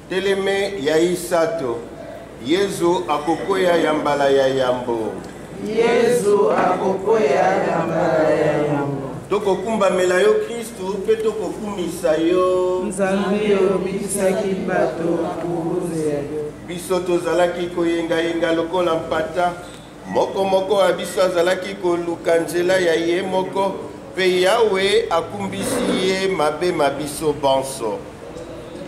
Teleme Yaisato, Yezu akokoya yambala ya yambo. Yezu akokoya yambala ya yambo. Toko kumba melayo Kristu, pe toko kumisa yo. Nzambi yo bisaki bato kubuze yo. Biso tozalaki koyenga yenga lokola mpata. Moko moko abiso azalaki koluka nzela ya ye moko. Pe Yawe akumbisi ye mabe mabiso banso.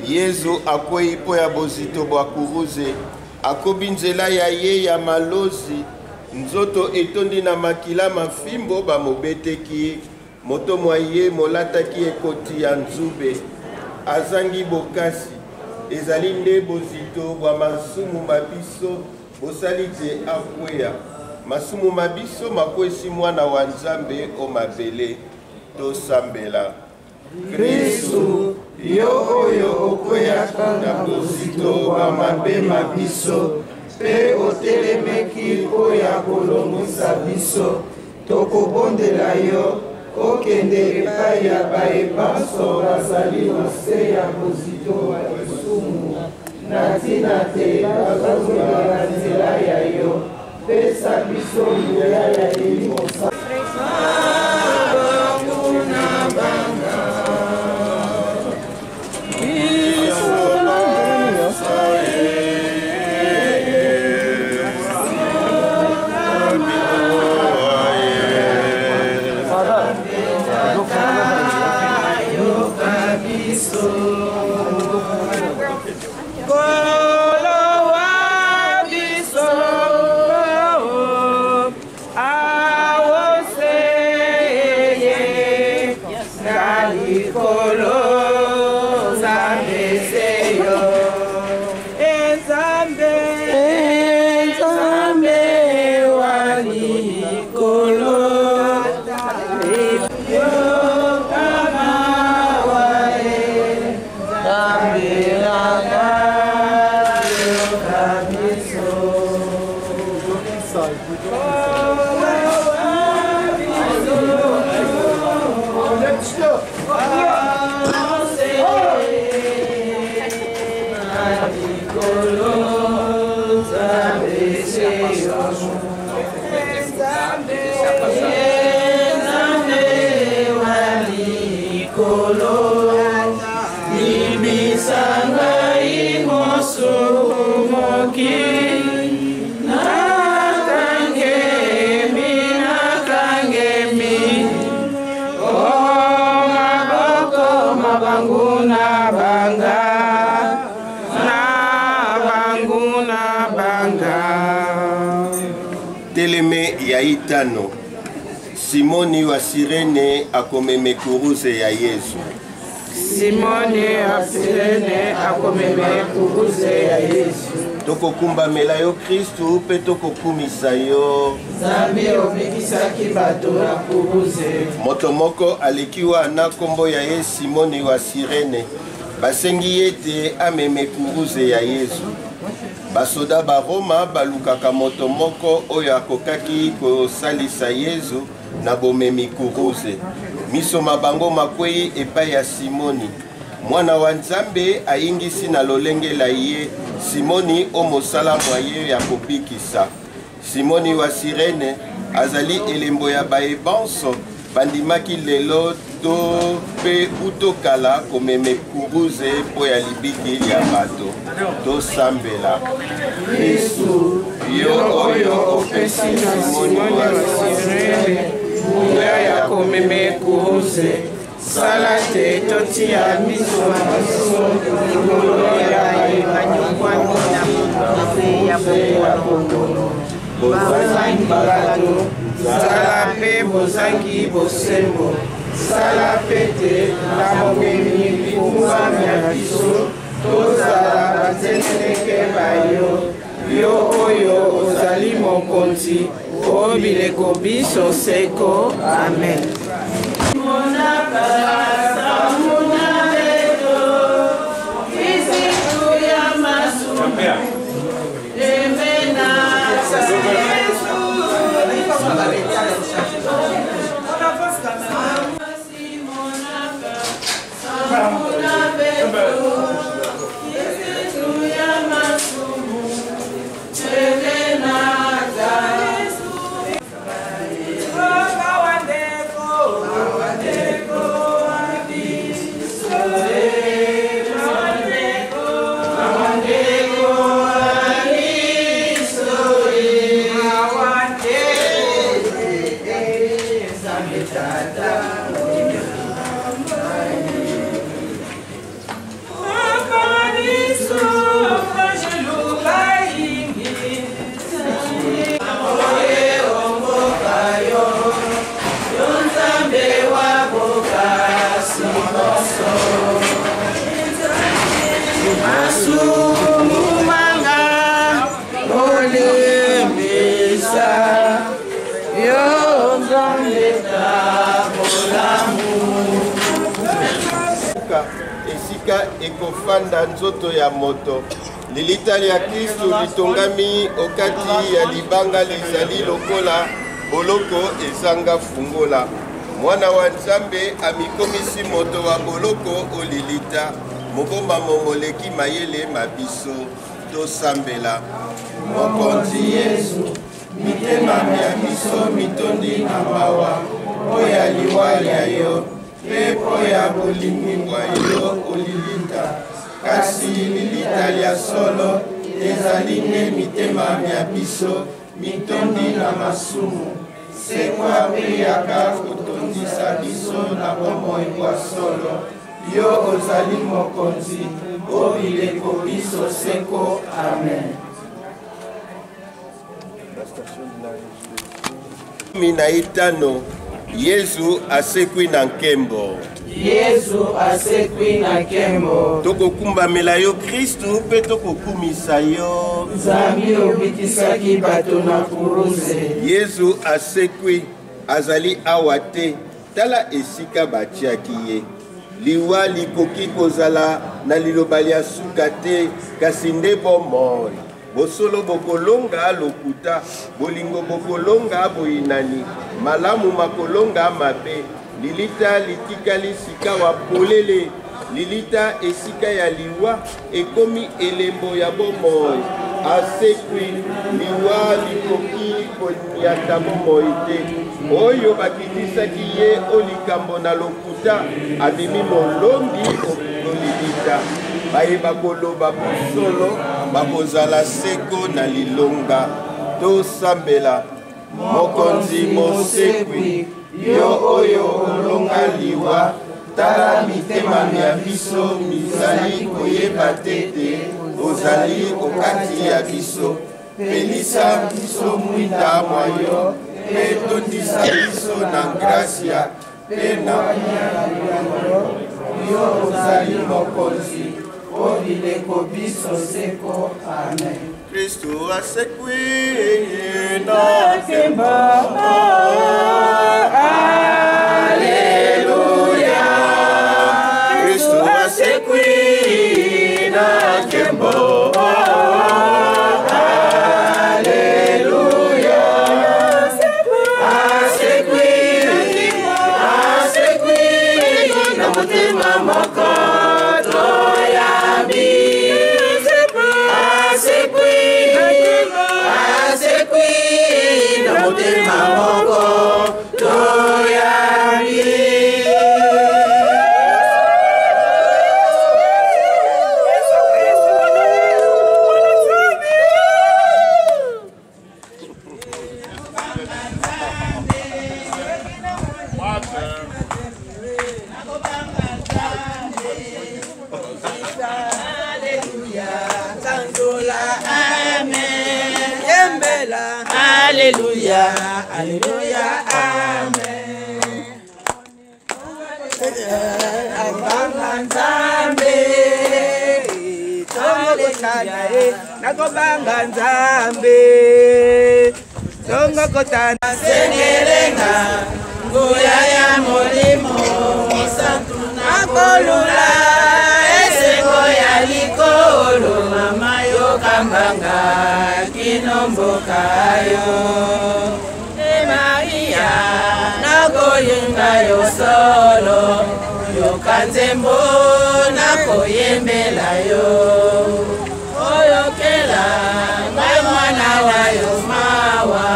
Yezu akwei po ya bozito bwa kuruze. Akobi nzela ya ye ya malozi. Nzoto etondi na makila mafimbo ba mobeteki. Moto mwa ye molataki ekoti ya nzube. Azangi bokasi. Ezali nde bozito bwa masumu mabiso. Bosali te akweya. Masumu mabiso makwesi mwana wa Nzambe o mabele. Tosambela. Kristu, yo oyo okweyaka na bozito bwa mabe mabiso, pe otelemeki po ya kolongwisa biso, tokobondela yo, okende epai ya baebanso bazali na se ya bozito bwa lisumu, na ntina te bazozela na nzela ya yo, pesa biso nguya ya elimosa. Teleme ya itano. Simoni wa Sirene akomeme kuruze ya Yesu. Simoni wa Sirene akomeme kuruze ya Yesu. Toko kumba melayo Kristu pe toko kumisa yo. Zambi omekisaki bato na kuruze. Moto moko alikiwa na kombo ya ye Simoni wa Sirene. Basengi yete ameme kuruze ya Yesu. Basoda ba Roma balukaka moto moko oyo akokaki kosalisa Yesu na bomemi kuruze. Miso mabango makwei epai ya Simoni. Mwana wa Nzambe aingisi na lolenge la ye Simoni o mosala mwaye ya kopikisa. Simoni wa Sirene azali elembo ya baebanso bandimaki lelo to pe utokala komeme kuruze po ya libiki ya bato. Tosambela. Kristu, yo oyo opesi na Simoni wa Sirene nguya ya komeme kuruze. Sala te totia miso mabiso likolo ya banyongwani na bongono. Bozangi bato, sala pe bozangi bosembo. Sala pete na momemi likumbami ya biso, tozala bateneneke bayo. Yo oyo ozali mokonzi, o bileko biso seko. Amen. Tata. koyoka esika ekofanda nzoto ya moto. Lilita ya Kristu litongami okati ya libanga lizali lokola boloko ezanga fungola. Mwana wa Nzambe amikomisi moto wa boloko olilita. Mobomba momoleki mayele mabiso tosambela. Mokonzi Yesu, mitema ya biso mitondi na mawa, oya liwali ya yo, pepo ya bolingi bwa yo olilita. Kasi lilita ya solo, ezalinge mitema ya biso mitondi na masumu. Sekwa peyaka kotondisa biso na bomoi bwa solo. Yo ozali mokonzi, obileko biso seko. Amen. Mina itano, Yesu asekwi na nkembo. Yesu asekwi na nkembo. Tokokumbamela yo Kristu pe tokokumisa yo. Nzambi obitisaki bato na kuruze. Yesu asekwi azali awa te. Tala esika batiaki ye. Liwa likoki kozala na liloba ya suka te kasi nde bomoi. Bosolo bokolonga lokuta, bolingo bokolonga boinani, malamu makolonga mabe. Lilita litikali sika wa polele, lilita esika ya liwa ekomi elembo ya bomoi. Asekwi liwa likoki konyata bomoi te. Oyo bakitisaki ye olikambo na lokuta abimi molombi olilita. Baye bakoloba bosolo bakozala seko na lilonga. Tosambela mokonzi mosekwi yo oyo olonga liwa. Tala mitema ya biso mizali koyeba tete ozali okati ya biso. Pelisa biso mwinda mwayo pe tondisa biso na gracia pe na yo ozali mokonzi obileko biso seko. Amen. Kristu asekwi na nkembo. Alleluia. Kristu asekwi na nkembo. Alléluia, Alléluia, Amen. Nzambe, nakobanga Nzambe, tongo kotana sengelenga, nguya ya molimo, nakolula esengo ya likolo, mama yo kambanga kinomboka yo. Maria nakoyenga yo solo, yo kanzembo nakoyembela yo. Oyokela ngai mwana wa yo mawa.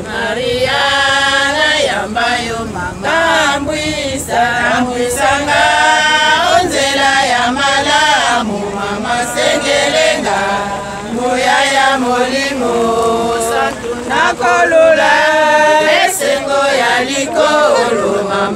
Maria nayamba yo mama, ambwisanga onzela ya malamu, mama sengelenga nguya ya molimo. Nakolula esengo ya likolo, mama